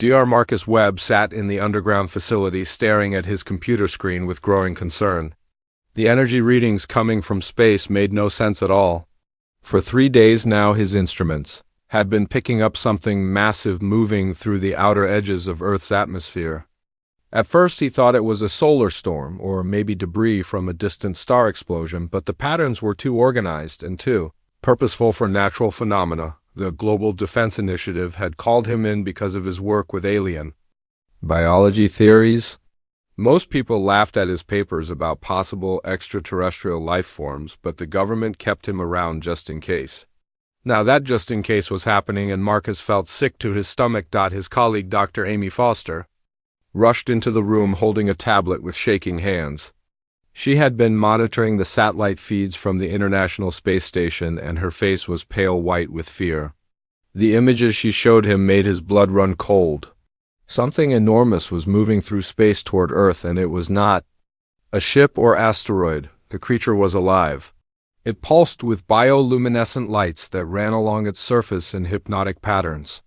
Dr. Marcus Webb sat in the underground facility staring at his computer screen with growing concern. The energy readings coming from space made no sense at all. For 3 days now his instruments had been picking up something massive moving through the outer edges of Earth's atmosphere. At first he thought it was a solar storm, or maybe debris from a distant star explosion, but the patterns were too organized and too purposeful for natural phenomena. The Global Defense Initiative had called him in because of his work with alien biology theories. Most people laughed at his papers about possible extraterrestrial life forms, but the government kept him around just in case. Now that just in case was happening, and Marcus felt sick to his stomach. His colleague, Dr. Amy Foster, rushed into the room holding a tablet with shaking hands. She had been monitoring the satellite feeds from the International Space Station, and her face was pale white with fear. The images she showed him made his blood run cold. Something enormous was moving through space toward Earth, and it was not a ship or asteroid. The creature was alive. It pulsed with bioluminescent lights that ran along its surface in hypnotic patterns.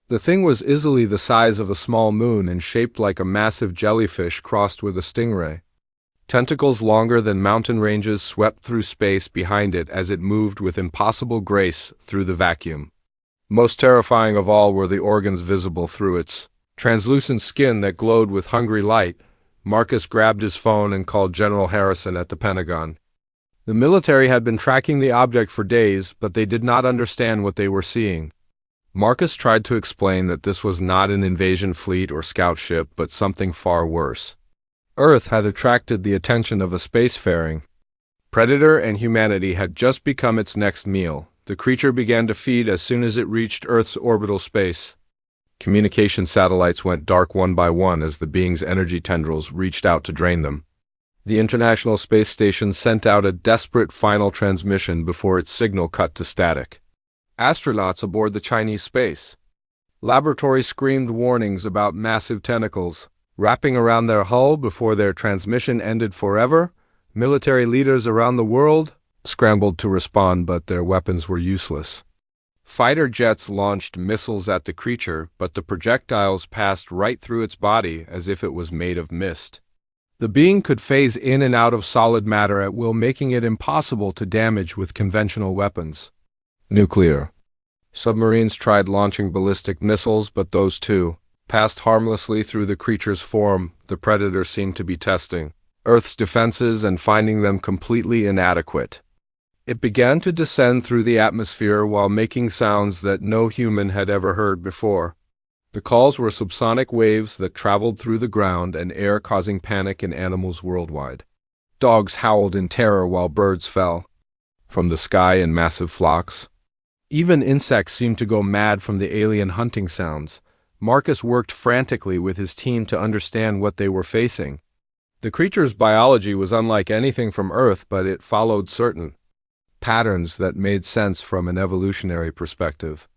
The thing was easily the size of a small moon and shaped like a massive jellyfish crossed with a stingray. Tentacles longer than mountain ranges swept through space behind it as it moved with impossible grace through the vacuum. Most terrifying of all were the organs visible through its translucent skin that glowed with hungry light. Marcus grabbed his phone and called General Harrison at the Pentagon. The military had been tracking the object for days, but they did not understand what they were seeing. Marcus tried to explain that this was not an invasion fleet or scout ship, but something far worse. Earth had attracted the attention of a spacefaring predator, and humanity had just become its next meal. The creature began to feed as soon as it reached Earth's orbital space. Communication satellites went dark one by one as the being's energy tendrils reached out to drain them. The International Space Station sent out a desperate final transmission before its signal cut to static. Astronauts aboard the Chinese space laboratory screamed warnings about massive tentacles wrapping around their hull before their transmission ended forever. Military leaders around the world scrambled to respond, but their weapons were useless. Fighter jets launched missiles at the creature, but the projectiles passed right through its body as if it was made of mist. The being could phase in and out of solid matter at will, making it impossible to damage with conventional weapons. Nuclear submarines tried launching ballistic missiles, but those too passed harmlessly through the creature's form. The predator seemed to be testing Earth's defenses and finding them completely inadequate. It began to descend through the atmosphere while making sounds that no human had ever heard before. The calls were subsonic waves that traveled through the ground and air, causing panic in animals worldwide. Dogs howled in terror while birds fell from the sky in massive flocks. Even insects seemed to go mad from the alien hunting sounds. Marcus worked frantically with his team to understand what they were facing. The creature's biology was unlike anything from Earth, but it followed certain patterns that made sense from an evolutionary perspective.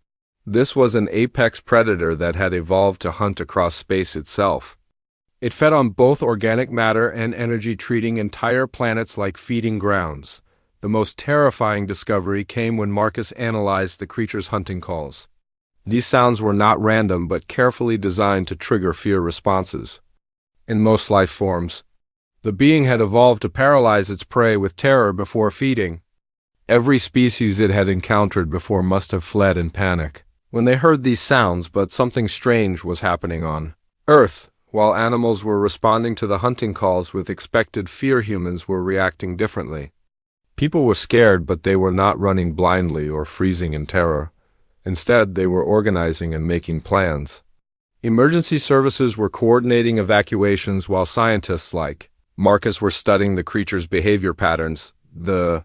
This was an apex predator that had evolved to hunt across space itself. It fed on both organic matter and energy, treating entire planets like feeding grounds. The most terrifying discovery came when Marcus analyzed the creature's hunting calls. These sounds were not random, but carefully designed to trigger fear responses. In most life forms, the being had evolved to paralyze its prey with terror before feeding. Every species it had encountered before must have fled in panic when they heard these sounds, but something strange was happening on Earth. While animals were responding to the hunting calls with expected fear, humans were reacting differently. People were scared, but they were not running blindly or freezing in terror. Instead, they were organizing and making plans. Emergency services were coordinating evacuations, while scientists like Marcus were studying the creature's behavior patterns. The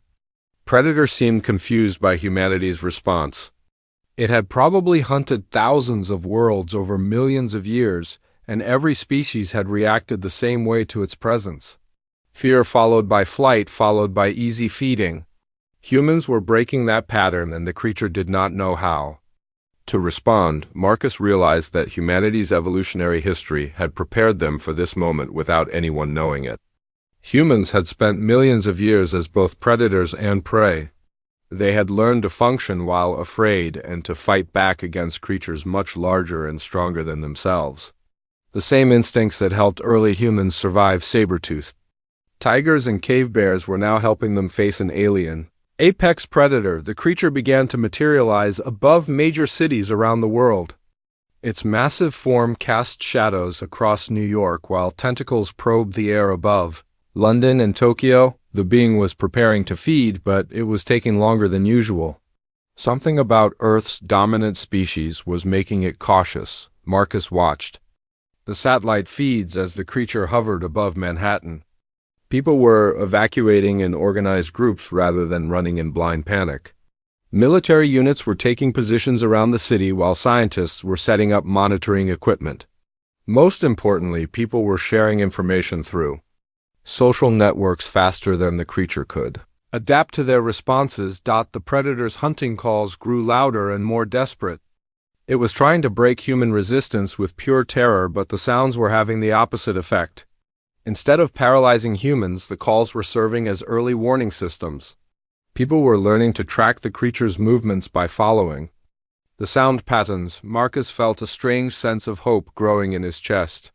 predator seemed confused by humanity's response. It had probably hunted thousands of worlds over millions of years, and every species had reacted the same way to its presence. Fear followed by flight, followed by easy feeding. Humans were breaking that pattern, and the creature did not know how to respond. Marcus realized that humanity's evolutionary history had prepared them for this moment without anyone knowing it. Humans had spent millions of years as both predators and prey. They had learned to function while afraid and to fight back against creatures much larger and stronger than themselves. The same instincts that helped early humans survive saber-toothed tigers and cave bears were now helping them face an alien, apex predator. The creature began to materialize above major cities around the world. Its massive form cast shadows across New York while tentacles probed the air above London and Tokyo. The being was preparing to feed, but it was taking longer than usual. Something about Earth's dominant species was making it cautious. Marcus watched the satellite feeds as the creature hovered above Manhattan. People were evacuating in organized groups rather than running in blind panic. Military units were taking positions around the city while scientists were setting up monitoring equipment. Most importantly, people were sharing information through social networks faster than the creature could adapt to their responses. The predator's hunting calls grew louder and more desperate. It was trying to break human resistance with pure terror, but the sounds were having the opposite effect. Instead of paralyzing humans, the calls were serving as early warning systems. People were learning to track the creature's movements by following the sound patterns. Marcus felt a strange sense of hope growing in his chest.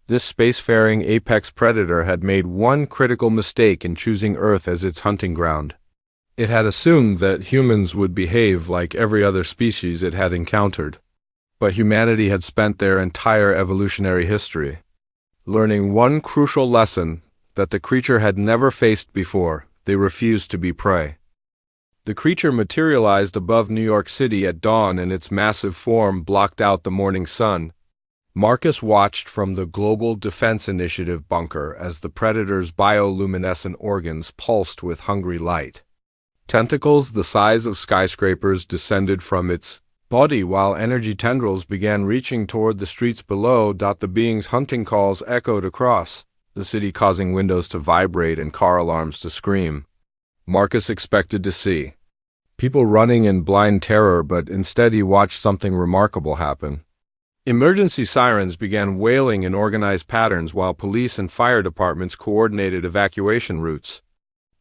This spacefaring apex predator had made one critical mistake in choosing Earth as its hunting ground. It had assumed that humans would behave like every other species it had encountered. But humanity had spent their entire evolutionary history learning one crucial lesson that the creature had never faced before: they refused to be prey. The creature materialized above New York City at dawn, and its massive form blocked out the morning sun. Marcus watched from the Global Defense Initiative bunker as the predator's bioluminescent organs pulsed with hungry light. Tentacles the size of skyscrapers descended from its body while energy tendrils began reaching toward the streets below. The being's hunting calls echoed across the city, causing windows to vibrate and car alarms to scream. Marcus expected to see people running in blind terror, but instead he watched something remarkable happen. Emergency sirens began wailing in organized patterns while police and fire departments coordinated evacuation routes.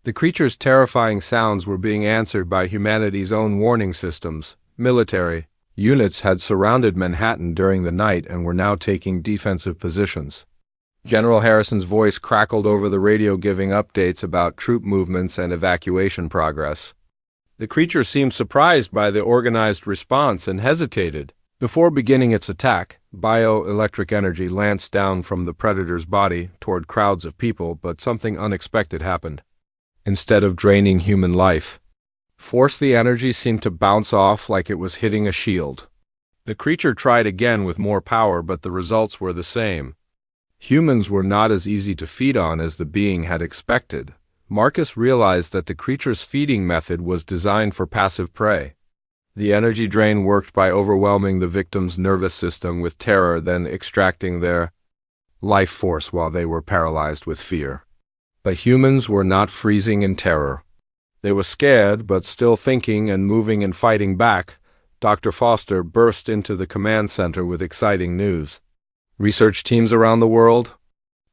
The creature's terrifying sounds were being answered by humanity's own warning systems. Military units had surrounded Manhattan during the night and were now taking defensive positions. General Harrison's voice crackled over the radio, giving updates about troop movements and evacuation progress. The creature seemed surprised by the organized response and hesitated. Before beginning its attack, bioelectric energy lanced down from the predator's body toward crowds of people, but something unexpected happened. Instead of draining human life force, the energy seemed to bounce off like it was hitting a shield. The creature tried again with more power, but the results were the same. Humans were not as easy to feed on as the being had expected. Marcus realized that the creature's feeding method was designed for passive prey. The energy drain worked by overwhelming the victim's nervous system with terror, then extracting their life force while they were paralyzed with fear. But humans were not freezing in terror. They were scared, but still thinking and moving and fighting back. Dr. Foster burst into the command center with exciting news. Research teams around the world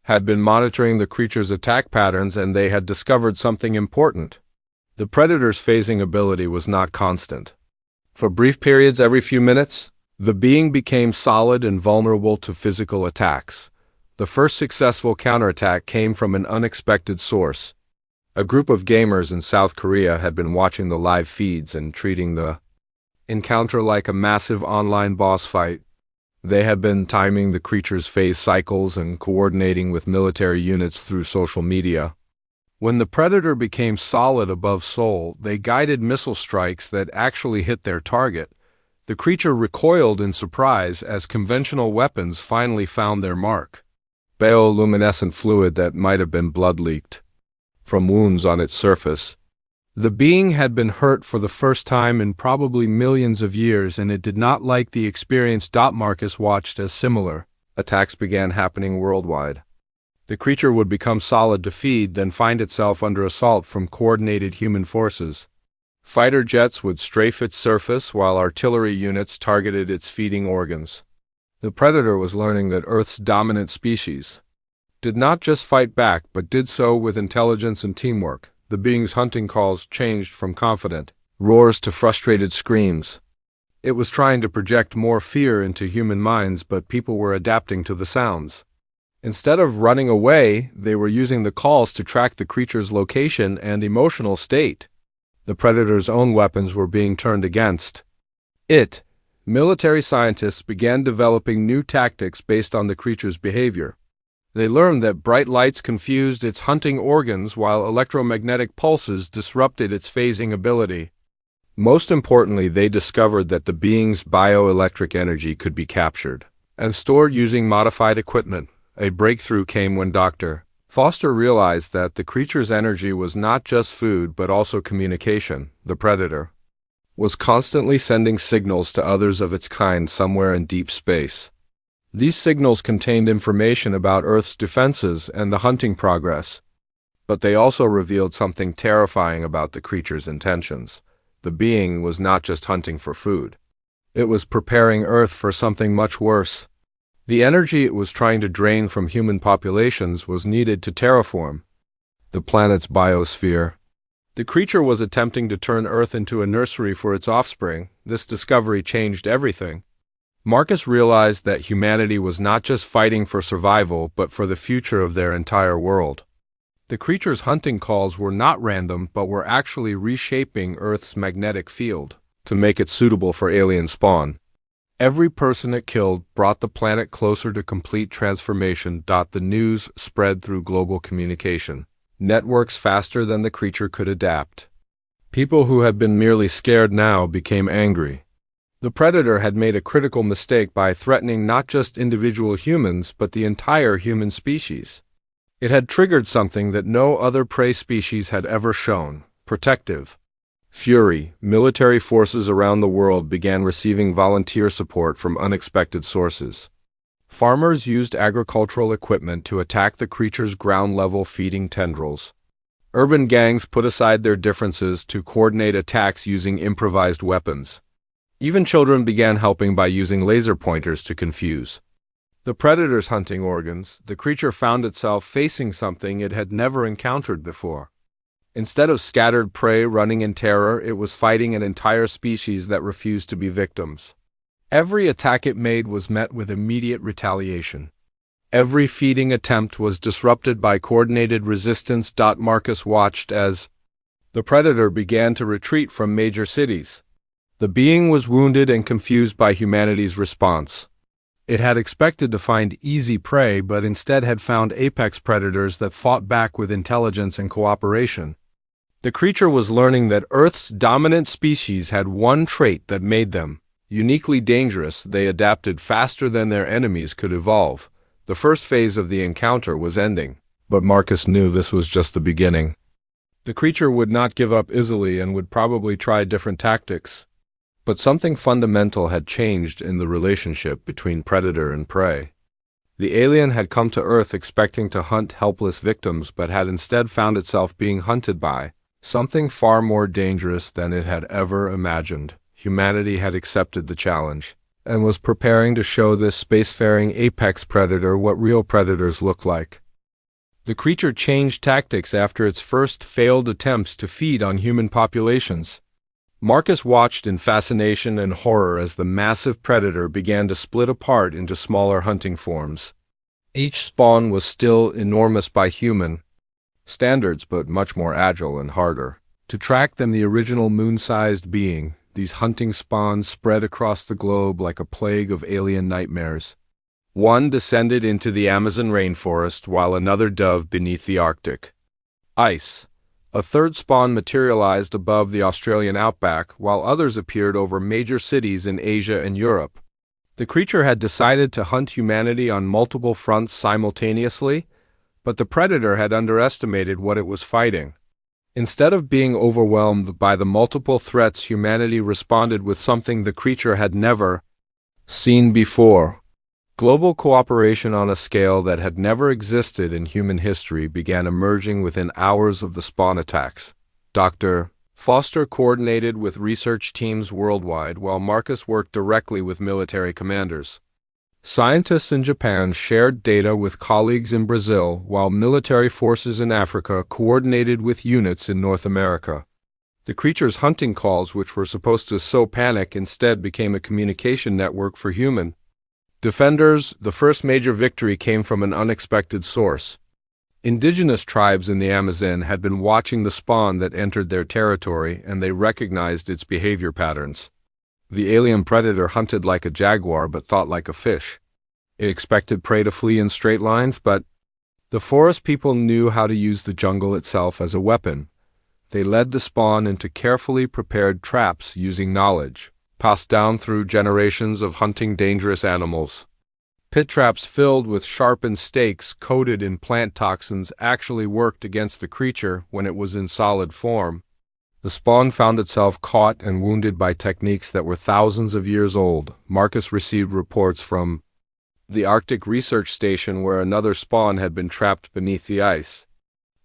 had been monitoring the creature's attack patterns, and they had discovered something important. The predator's phasing ability was not constant. For brief periods every few minutes, the being became solid and vulnerable to physical attacks. The first successful counterattack came from an unexpected source. A group of gamers in South Korea had been watching the live feeds and treating the encounter like a massive online boss fight. They had been timing the creature's phase cycles and coordinating with military units through social media. When the predator became solid above Seoul, they guided missile strikes that actually hit their target. The creature recoiled in surprise as conventional weapons finally found their mark. Bioluminescent fluid that might have been blood leaked from wounds on its surface. The being had been hurt for the first time in probably millions of years, and it did not like the experience. Marcus watched as similar attacks began happening worldwide. The creature would become solid to feed, then find itself under assault from coordinated human forces. Fighter jets would strafe its surface while artillery units targeted its feeding organs. The predator was learning that Earth's dominant species did not just fight back, but did so with intelligence and teamwork. the being's hunting calls changed from confident roars to frustrated screams. It was trying to project more fear into human minds, but people were adapting to the sounds. Instead of running away, they were using the calls to track the creature's location and emotional state. The predator's own weapons were being turned against it. Military scientists began developing new tactics based on the creature's behavior. They learned that bright lights confused its hunting organs while electromagnetic pulses disrupted its phasing ability. Most importantly, they discovered that the being's bioelectric energy could be captured and stored using modified equipment. A breakthrough came when Dr. Foster realized that the creature's energy was not just food but also communication. The predator was constantly sending signals to others of its kind somewhere in deep space. These signals contained information about Earth's defenses and the hunting progress, but they also revealed something terrifying about the creature's intentions. The being was not just hunting for food. It was preparing Earth for something much worse. The energy it was trying to drain from human populations was needed to terraform the planet's biosphere. The creature was attempting to turn Earth into a nursery for its offspring. This discovery changed everything. Marcus realized that humanity was not just fighting for survival, but for the future of their entire world. The creature's hunting calls were not random, but were actually reshaping Earth's magnetic field to make it suitable for alien spawn. Every person it killed brought the planet closer to complete transformation. The news spread through global communication networks faster than the creature could adapt. People who had been merely scared now became angry. The predator had made a critical mistake by threatening not just individual humans, but the entire human species. It had triggered something that no other prey species had ever shown: protective fury. Military forces around the world began receiving volunteer support from unexpected sources. Farmers used agricultural equipment to attack the creature's ground-level feeding tendrils. Urban gangs put aside their differences to coordinate attacks using improvised weapons. Even children began helping by using laser pointers to confuse the predator's hunting organs. The creature found itself facing something it had never encountered before. Instead of scattered prey running in terror, it was fighting an entire species that refused to be victims. Every attack it made was met with immediate retaliation. Every feeding attempt was disrupted by coordinated resistance. Marcus watched as the predator began to retreat from major cities. The being was wounded and confused by humanity's response. It had expected to find easy prey, but instead had found apex predators that fought back with intelligence and cooperation. The creature was learning that Earth's dominant species had one trait that made them uniquely dangerous. They adapted faster than their enemies could evolve. The first phase of the encounter was ending, but Marcus knew this was just the beginning. The creature would not give up easily and would probably try different tactics. But something fundamental had changed in the relationship between predator and prey. The alien had come to Earth expecting to hunt helpless victims, but had instead found itself being hunted by something far more dangerous than it had ever imagined. Humanity had accepted the challenge and was preparing to show this spacefaring apex predator what real predators look like. The creature changed tactics after its first failed attempts to feed on human populations. Marcus watched in fascination and horror as the massive predator began to split apart into smaller hunting forms. Each spawn was still enormous by human standards, but much more agile and harder to track than the original moon-sized being. These hunting spawns spread across the globe like a plague of alien nightmares. One descended into the Amazon rainforest, while another dove beneath the Arctic ice. A third spawn materialized above the Australian outback, while others appeared over major cities in Asia and Europe. The creature had decided to hunt humanity on multiple fronts simultaneously, but the predator had underestimated what it was fighting. Instead of being overwhelmed by the multiple threats, humanity responded with something the creature had never seen before. Global cooperation on a scale that had never existed in human history began emerging within hours of the spawn attacks. Dr. Foster coordinated with research teams worldwide, while Marcus worked directly with military commanders. Scientists in Japan shared data with colleagues in Brazil, while military forces in Africa coordinated with units in North America. The creature's hunting calls, which were supposed to sow panic, instead became a communication network for human defenders. The first major victory came from an unexpected source. Indigenous tribes in the Amazon had been watching the spawn that entered their territory, and they recognized its behavior patterns. The alien predator hunted like a jaguar but thought like a fish. It expected prey to flee in straight lines, but the forest people knew how to use the jungle itself as a weapon. They led the spawn into carefully prepared traps using knowledge passed down through generations of hunting dangerous animals. Pit traps filled with sharpened stakes coated in plant toxins actually worked against the creature when it was in solid form. The spawn found itself caught and wounded by techniques that were thousands of years old. Marcus received reports from the Arctic Research Station where another spawn had been trapped beneath the ice.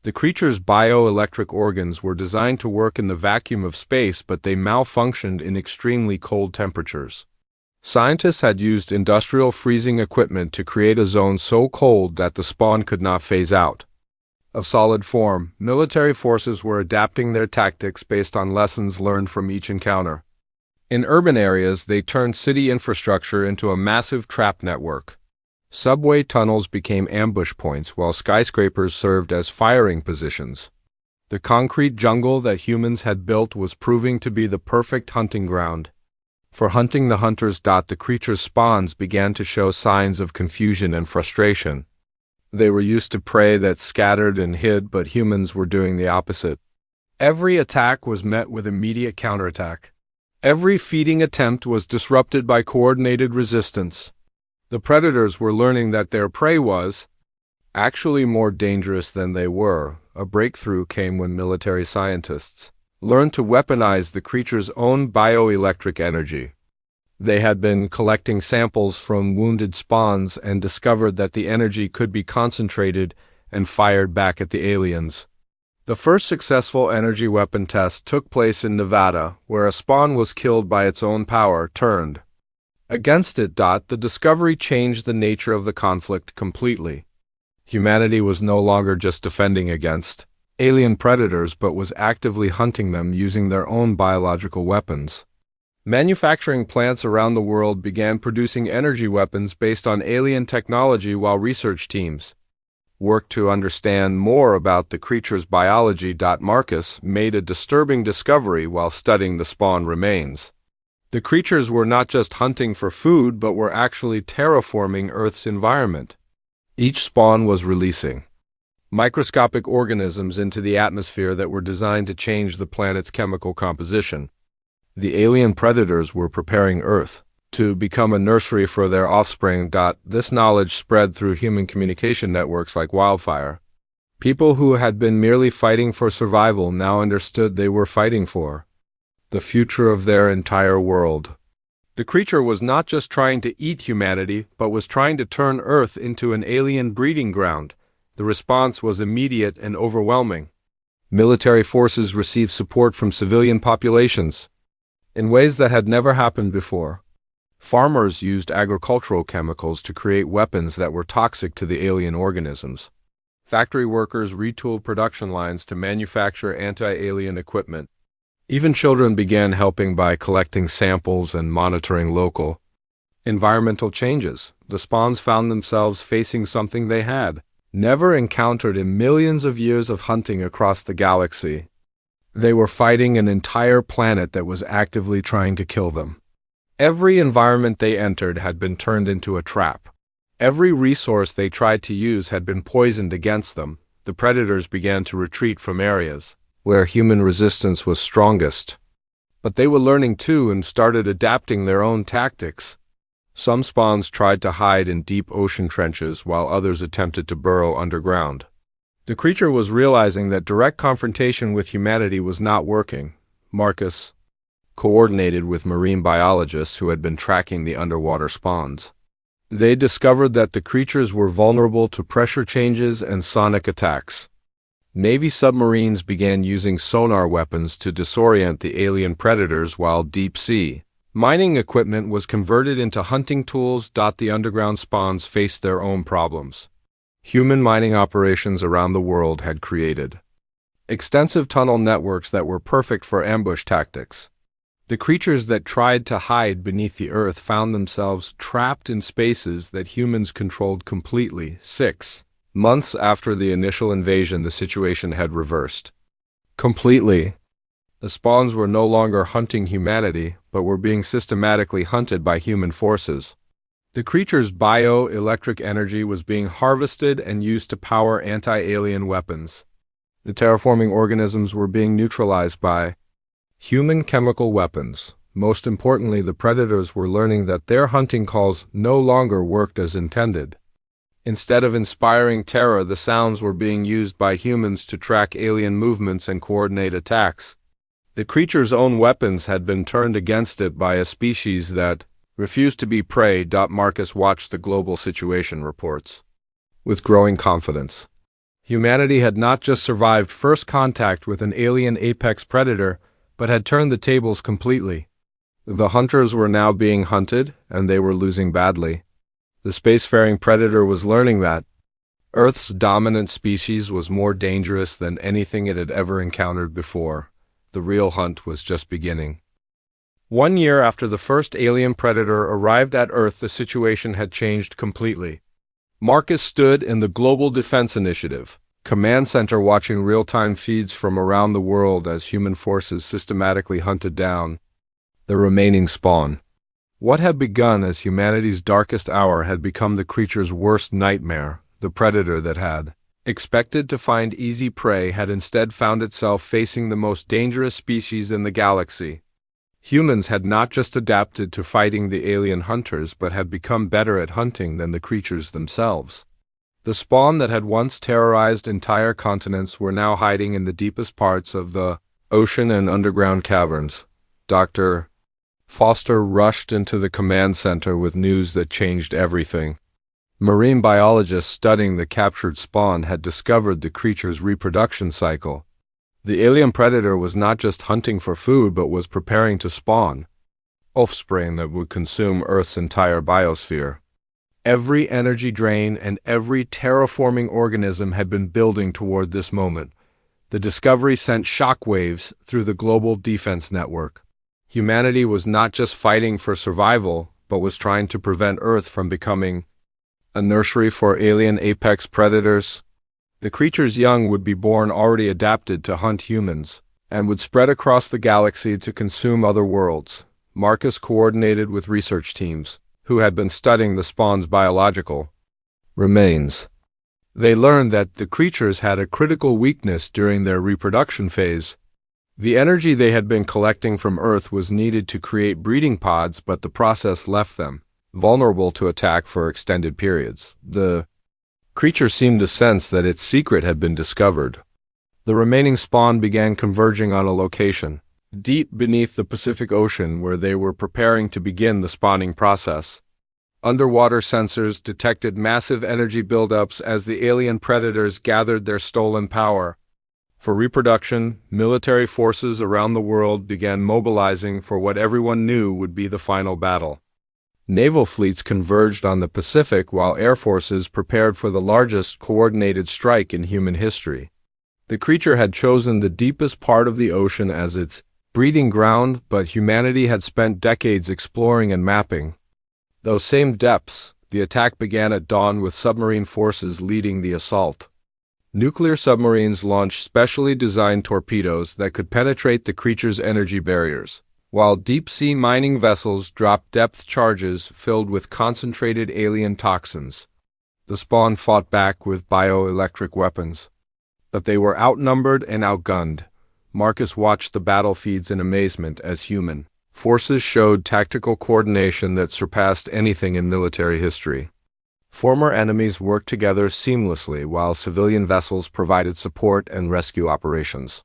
The creature's bioelectric organs were designed to work in the vacuum of space, but they malfunctioned in extremely cold temperatures. Scientists had used industrial freezing equipment to create a zone so cold that the spawn could not phase out of solid form. Military forces were adapting their tactics based on lessons learned from each encounter. In urban areas, they turned city infrastructure into a massive trap network. Subway tunnels became ambush points, while skyscrapers served as firing positions. The concrete jungle that humans had built was proving to be the perfect hunting ground for hunting the hunters. The creature's spawns began to show signs of confusion and frustration. They were used to prey that scattered and hid, but humans were doing the opposite. Every attack was met with immediate counterattack. Every feeding attempt was disrupted by coordinated resistance. The predators were learning that their prey was actually more dangerous than they were. A breakthrough came when military scientists learned to weaponize the creature's own bioelectric energy. They had been collecting samples from wounded spawns and discovered that the energy could be concentrated and fired back at the aliens. The first successful energy weapon test took place in Nevada, where a spawn was killed by its own power turned against it. The discovery changed the nature of the conflict completely. Humanity was no longer just defending against alien predators, but was actively hunting them using their own biological weapons. Manufacturing plants around the world began producing energy weapons based on alien technology, while research teams worked to understand more about the creature's biology. Marcus made a disturbing discovery while studying the spawn remains. The creatures were not just hunting for food, but were actually terraforming Earth's environment. Each spawn was releasing microscopic organisms into the atmosphere that were designed to change the planet's chemical composition. The alien predators were preparing Earth to become a nursery for their offspring. This knowledge spread through human communication networks like wildfire. People who had been merely fighting for survival now understood they were fighting for the future of their entire world. The creature was not just trying to eat humanity, but was trying to turn Earth into an alien breeding ground. The response was immediate and overwhelming. Military forces received support from civilian populations in ways that had never happened before. Farmers used agricultural chemicals to create weapons that were toxic to the alien organisms. Factory workers retooled production lines to manufacture anti-alien equipment. Even children began helping by collecting samples and monitoring local environmental changes. The spawns found themselves facing something they had never encountered in millions of years of hunting across the galaxy. They were fighting an entire planet that was actively trying to kill them. Every environment they entered had been turned into a trap. Every resource they tried to use had been poisoned against them. The predators began to retreat from areas where human resistance was strongest. But they were learning too and started adapting their own tactics. Some spawns tried to hide in deep ocean trenches, while others attempted to burrow underground. The creature was realizing that direct confrontation with humanity was not working. Marcus coordinated with marine biologists who had been tracking the underwater spawns. They discovered that the creatures were vulnerable to pressure changes and sonic attacks. Navy submarines began using sonar weapons to disorient the alien predators, while deep-sea Mining equipment was converted into hunting tools. The underground spawns faced their own problems. Human mining operations around the world had created extensive tunnel networks that were perfect for ambush tactics. The creatures that tried to hide beneath the earth found themselves trapped in spaces that humans controlled completely. 6 months after the initial invasion, the situation had reversed completely. The spawns were no longer hunting humanity, but were being systematically hunted by human forces. The creatures' bioelectric energy was being harvested and used to power anti-alien weapons. The terraforming organisms were being neutralized by human chemical weapons. Most importantly, the predators were learning that their hunting calls no longer worked as intended. Instead of inspiring terror, the sounds were being used by humans to track alien movements and coordinate attacks. The creature's own weapons had been turned against it by a species that refused to be prey. Marcus watched the global situation reports with growing confidence. Humanity had not just survived first contact with an alien apex predator, but had turned the tables completely. The hunters were now being hunted, and they were losing badly. The spacefaring predator was learning that Earth's dominant species was more dangerous than anything it had ever encountered before. The real hunt was just beginning. 1 year after the first alien predator arrived at Earth, the situation had changed completely. Marcus stood in the Global Defense Initiative command center watching real-time feeds from around the world as human forces systematically hunted down the remaining spawn. What had begun as humanity's darkest hour had become the creature's worst nightmare. The predator that had expected to find easy prey had instead found itself facing the most dangerous species in the galaxy. Humans had not just adapted to fighting the alien hunters, but had become better at hunting than the creatures themselves. The spawn that had once terrorized entire continents were now hiding in the deepest parts of the ocean and underground caverns. Dr. Foster rushed into the command center with news that changed everything. Marine biologists studying the captured spawn had discovered the creature's reproduction cycle. The alien predator was not just hunting for food, but was preparing to spawn offspring that would consume Earth's entire biosphere. Every energy drain and every terraforming organism had been building toward this moment. The discovery sent shockwaves through the global defense network. Humanity was not just fighting for survival, but was trying to prevent Earth from becoming a nursery for alien apex predators. The creature's young would be born already adapted to hunt humans, and would spread across the galaxy to consume other worlds. Marcus coordinated with research teams, who had been studying the spawn's biological remains. They learned that the creatures had a critical weakness during their reproduction phase. The energy they had been collecting from Earth was needed to create breeding pods, but the process left them vulnerable to attack for extended periods. The creature seemed to sense that its secret had been discovered. The remaining spawn began converging on a location deep beneath the Pacific Ocean, where they were preparing to begin the spawning process. Underwater sensors detected massive energy buildups as the alien predators gathered their stolen power. For reproduction, military forces around the world began mobilizing for what everyone knew would be the final battle. Naval fleets converged on the Pacific while air forces prepared for the largest coordinated strike in human history. The creature had chosen the deepest part of the ocean as its breeding ground, but humanity had spent decades exploring and mapping those same depths. The attack began at dawn with submarine forces leading the assault. Nuclear submarines launched specially designed torpedoes that could penetrate the creature's energy barriers, while deep-sea mining vessels dropped depth charges filled with concentrated alien toxins. The spawn fought back with bioelectric weapons, but they were outnumbered and outgunned. Marcus watched the battle feeds in amazement as human forces showed tactical coordination that surpassed anything in military history. Former enemies worked together seamlessly while civilian vessels provided support and rescue operations.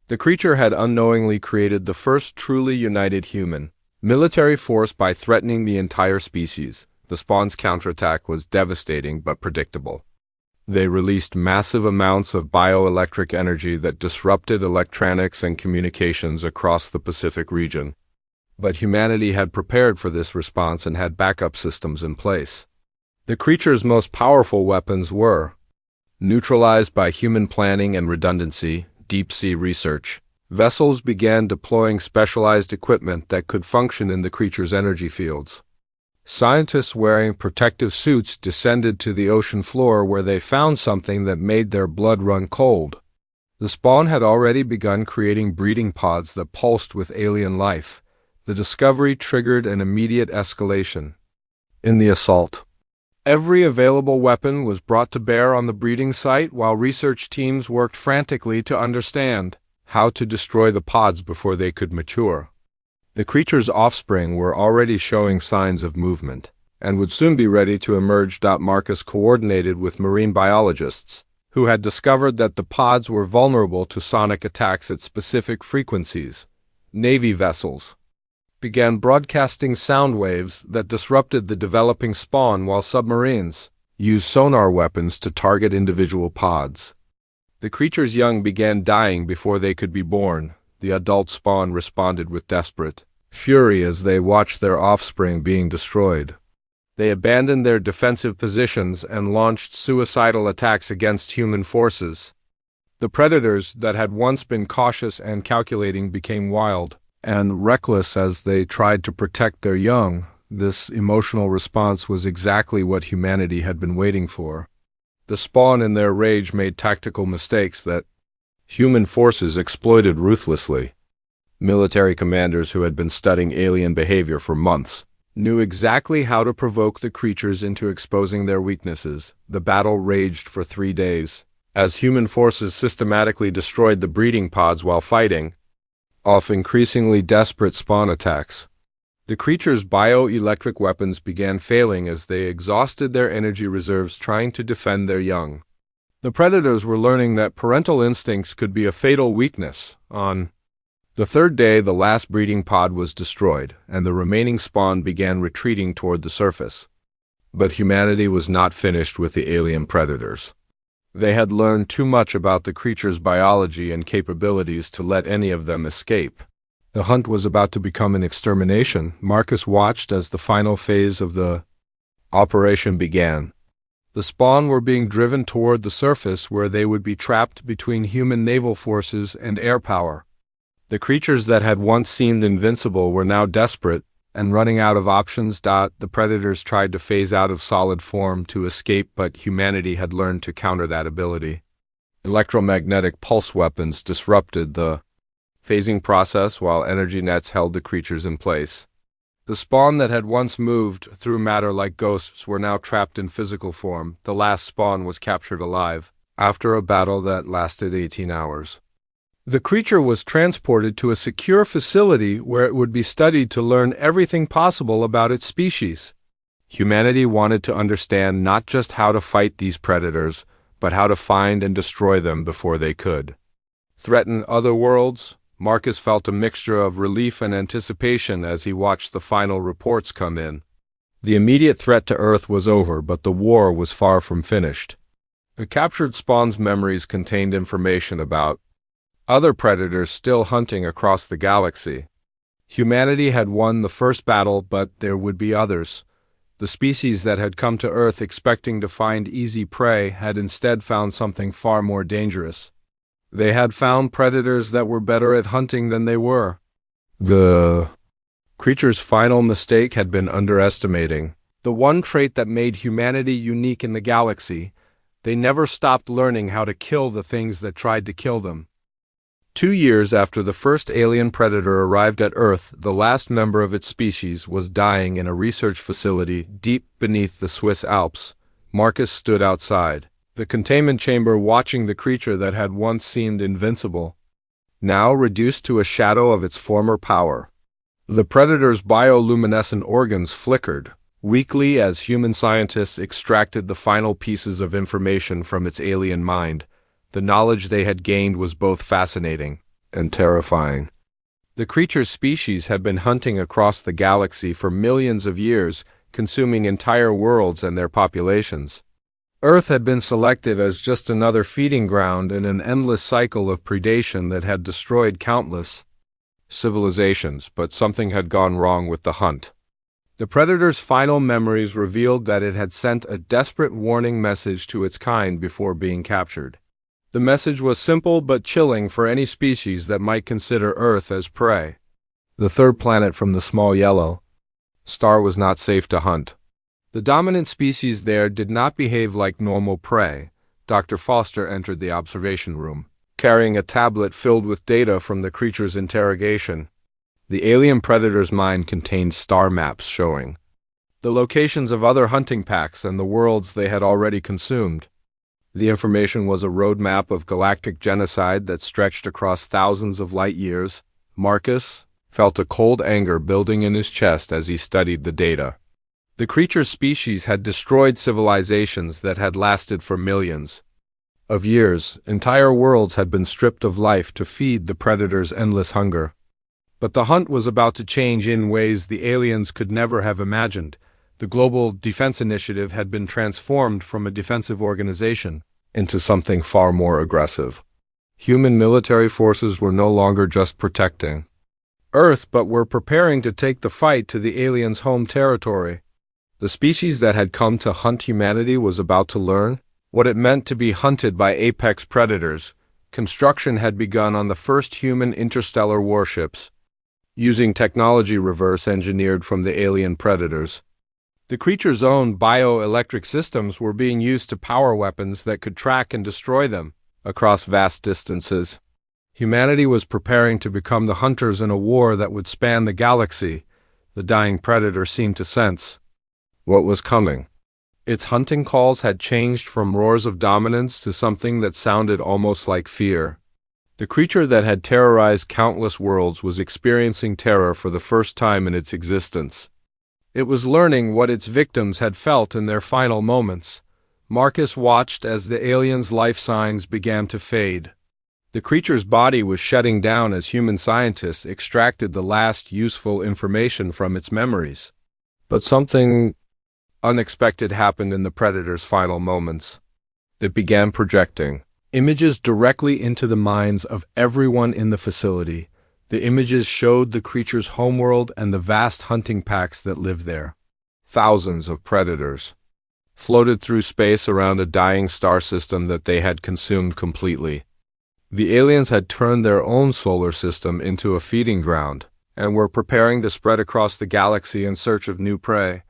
The creature had unknowingly created the first truly united human military force by threatening the entire species. The spawn's counterattack was devastating but predictable. They released massive amounts of bioelectric energy that disrupted electronics and communications across the Pacific region. But humanity had prepared for this response and had backup systems in place. The creature's most powerful weapons were neutralized by human planning and redundancy, deep-sea research. Vessels began deploying specialized equipment that could function in the creature's energy fields. Scientists wearing protective suits descended to the ocean floor where they found something that made their blood run cold. The spawn had already begun creating breeding pods that pulsed with alien life. The discovery triggered an immediate escalation in the assault. Every available weapon was brought to bear on the breeding site while research teams worked frantically to understand how to destroy the pods before they could mature. The creature's offspring were already showing signs of movement and would soon be ready to emerge. Marcus coordinated with marine biologists who had discovered that the pods were vulnerable to sonic attacks at specific frequencies. Navy vessels began broadcasting sound waves that disrupted the developing spawn, while submarines used sonar weapons to target individual pods. The creature's young began dying before they could be born. The adult spawn responded with desperate fury as they watched their offspring being destroyed. They abandoned their defensive positions and launched suicidal attacks against human forces. The predators that had once been cautious and calculating became wild and reckless as they tried to protect their young. This emotional response was exactly what humanity had been waiting for. The spawn in their rage made tactical mistakes that human forces exploited ruthlessly. Military commanders who had been studying alien behavior for months knew exactly how to provoke the creatures into exposing their weaknesses. The battle raged for 3 days, as human forces systematically destroyed the breeding pods while fighting off increasingly desperate spawn attacks. The creature's bioelectric weapons began failing as they exhausted their energy reserves trying to defend their young. The predators were learning that parental instincts could be a fatal weakness. On the 3rd day, the last breeding pod was destroyed, and the remaining spawn began retreating toward the surface. But humanity was not finished with the alien predators. They had learned too much about the creature's biology and capabilities to let any of them escape. The hunt was about to become an extermination. Marcus watched as the final phase of the operation began. The spawn were being driven toward the surface where they would be trapped between human naval forces and air power. The creatures that had once seemed invincible were now desperate and running out of options. The predators tried to phase out of solid form to escape, but humanity had learned to counter that ability. Electromagnetic pulse weapons disrupted the phasing process while energy nets held the creatures in place. The spawn that had once moved through matter like ghosts were now trapped in physical form. The last spawn was captured alive after a battle that lasted 18 hours. The creature was transported to a secure facility where it would be studied to learn everything possible about its species. Humanity wanted to understand not just how to fight these predators, but how to find and destroy them before they could threaten other worlds. Marcus felt a mixture of relief and anticipation as he watched the final reports come in. The immediate threat to Earth was over, but the war was far from finished. The captured spawn's memories contained information about other predators still hunting across the galaxy. Humanity had won the first battle, but there would be others. The species that had come to Earth expecting to find easy prey had instead found something far more dangerous. They had found predators that were better at hunting than they were. The creature's final mistake had been underestimating the one trait that made humanity unique in the galaxy. They never stopped learning how to kill the things that tried to kill them. 2 years after the first alien predator arrived at Earth, the last member of its species was dying in a research facility deep beneath the Swiss Alps. Marcus stood outside the containment chamber watching the creature that had once seemed invincible, now reduced to a shadow of its former power. The predator's bioluminescent organs flickered weakly as human scientists extracted the final pieces of information from its alien mind. The knowledge they had gained was both fascinating and terrifying. The creature's species had been hunting across the galaxy for millions of years, consuming entire worlds and their populations. Earth had been selected as just another feeding ground in an endless cycle of predation that had destroyed countless civilizations, but something had gone wrong with the hunt. The predator's final memories revealed that it had sent a desperate warning message to its kind before being captured. The message was simple but chilling for any species that might consider Earth as prey. The third planet from the small yellow star was not safe to hunt. The dominant species there did not behave like normal prey. Dr. Foster entered the observation room, carrying a tablet filled with data from the creature's interrogation. The alien predator's mind contained star maps showing the locations of other hunting packs and the worlds they had already consumed. The information was a roadmap of galactic genocide that stretched across thousands of light years. Marcus felt a cold anger building in his chest as he studied the data. The creature's species had destroyed civilizations that had lasted for millions of years. Entire worlds had been stripped of life to feed the predator's endless hunger. But the hunt was about to change in ways the aliens could never have imagined. The Global Defense Initiative had been transformed from a defensive organization into something far more aggressive. Human military forces were no longer just protecting Earth, but were preparing to take the fight to the aliens' home territory. The species that had come to hunt humanity was about to learn what it meant to be hunted by apex predators. Construction had begun on the first human interstellar warships, using technology reverse-engineered from the alien predators. The creature's own bioelectric systems were being used to power weapons that could track and destroy them across vast distances. Humanity was preparing to become the hunters in a war that would span the galaxy. The dying predator seemed to sense what was coming. Its hunting calls had changed from roars of dominance to something that sounded almost like fear. The creature that had terrorized countless worlds was experiencing terror for the first time in its existence. It was learning what its victims had felt in their final moments. Marcus watched as the alien's life signs began to fade. The creature's body was shutting down as human scientists extracted the last useful information from its memories. But something unexpected happened in the predator's final moments. It began projecting images directly into the minds of everyone in the facility. The images showed the creature's homeworld and the vast hunting packs that lived there. Thousands of predators floated through space around a dying star system that they had consumed completely. The aliens had turned their own solar system into a feeding ground and were preparing to spread across the galaxy in search of new prey.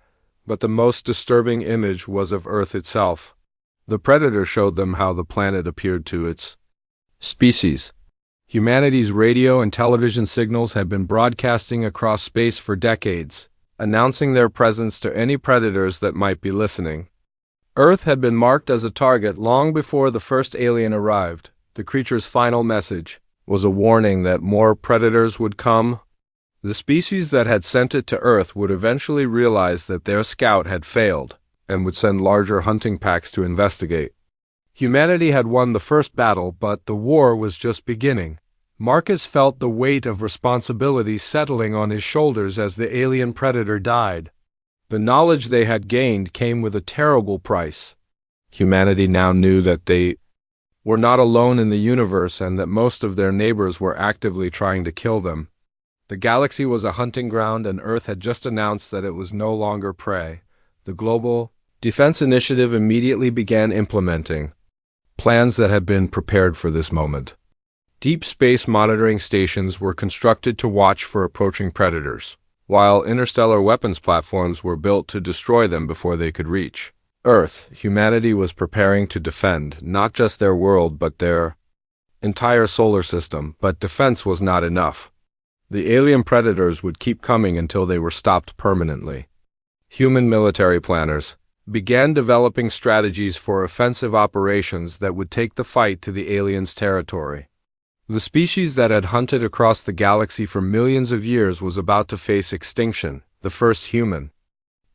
But the most disturbing image was of Earth itself. The predator showed them how the planet appeared to its species. Humanity's radio and television signals had been broadcasting across space for decades, announcing their presence to any predators that might be listening. Earth had been marked as a target long before the first alien arrived. The creature's final message was a warning that more predators would come. The species that had sent it to Earth would eventually realize that their scout had failed and would send larger hunting packs to investigate. Humanity had won the first battle, but the war was just beginning. Marcus felt the weight of responsibility settling on his shoulders as the alien predator died. The knowledge they had gained came with a terrible price. Humanity now knew that they were not alone in the universe and that most of their neighbors were actively trying to kill them. The galaxy was a hunting ground, and Earth had just announced that it was no longer prey. The Global Defense Initiative immediately began implementing plans that had been prepared for this moment. Deep space monitoring stations were constructed to watch for approaching predators, while interstellar weapons platforms were built to destroy them before they could reach Earth. Humanity was preparing to defend not just their world but their entire solar system, but defense was not enough. The alien predators would keep coming until they were stopped permanently. Human military planners began developing strategies for offensive operations that would take the fight to the aliens' territory. The species that had hunted across the galaxy for millions of years was about to face extinction. The first human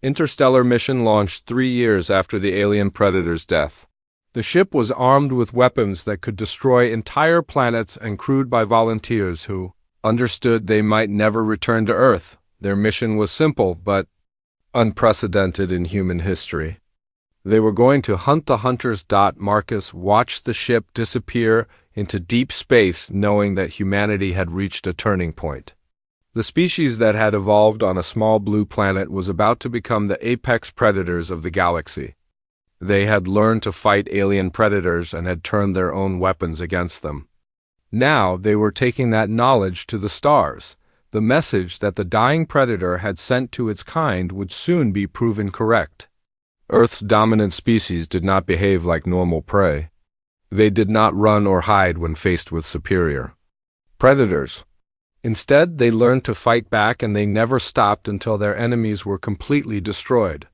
interstellar mission launched 3 years after the alien predator's death. The ship was armed with weapons that could destroy entire planets and crewed by volunteers who understood they might never return to Earth. Their mission was simple but unprecedented in human history: They were going to hunt the hunters. Marcus watched the ship disappear into deep space, knowing that humanity had reached a turning point. The species that had evolved on a small blue planet was about to become the apex predators of the galaxy. They had learned to fight alien predators and had turned their own weapons against them. Now they were taking that knowledge to the stars. The message that the dying predator had sent to its kind would soon be proven correct. Earth's dominant species did not behave like normal prey. They did not run or hide when faced with superior predators. Instead, they learned to fight back, and they never stopped until their enemies were completely destroyed.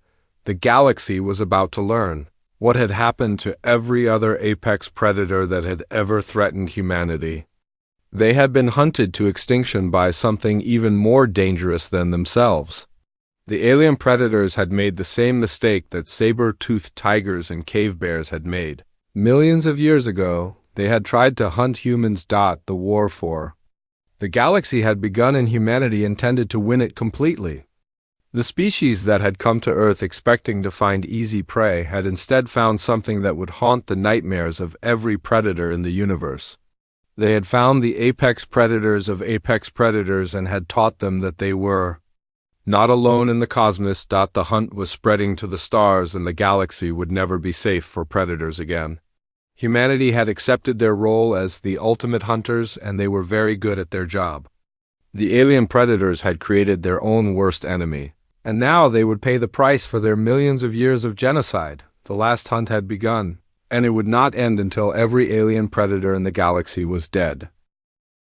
The galaxy was about to learn what had happened to every other apex predator that had ever threatened humanity. They had been hunted to extinction by something even more dangerous than themselves. The alien predators had made the same mistake that saber-toothed tigers and cave bears had made. Millions of years ago, they had tried to hunt humans. The war for the galaxy had begun, and humanity intended to win it completely. The species that had come to Earth expecting to find easy prey had instead found something that would haunt the nightmares of every predator in the universe. They had found the apex predators of apex predators and had taught them that they were not alone in the cosmos. The hunt was spreading to the stars, and the galaxy would never be safe for predators again. Humanity had accepted their role as the ultimate hunters, and they were very good at their job. The alien predators had created their own worst enemy, and now they would pay the price for their millions of years of genocide. The last hunt had begun, and it would not end until every alien predator in the galaxy was dead.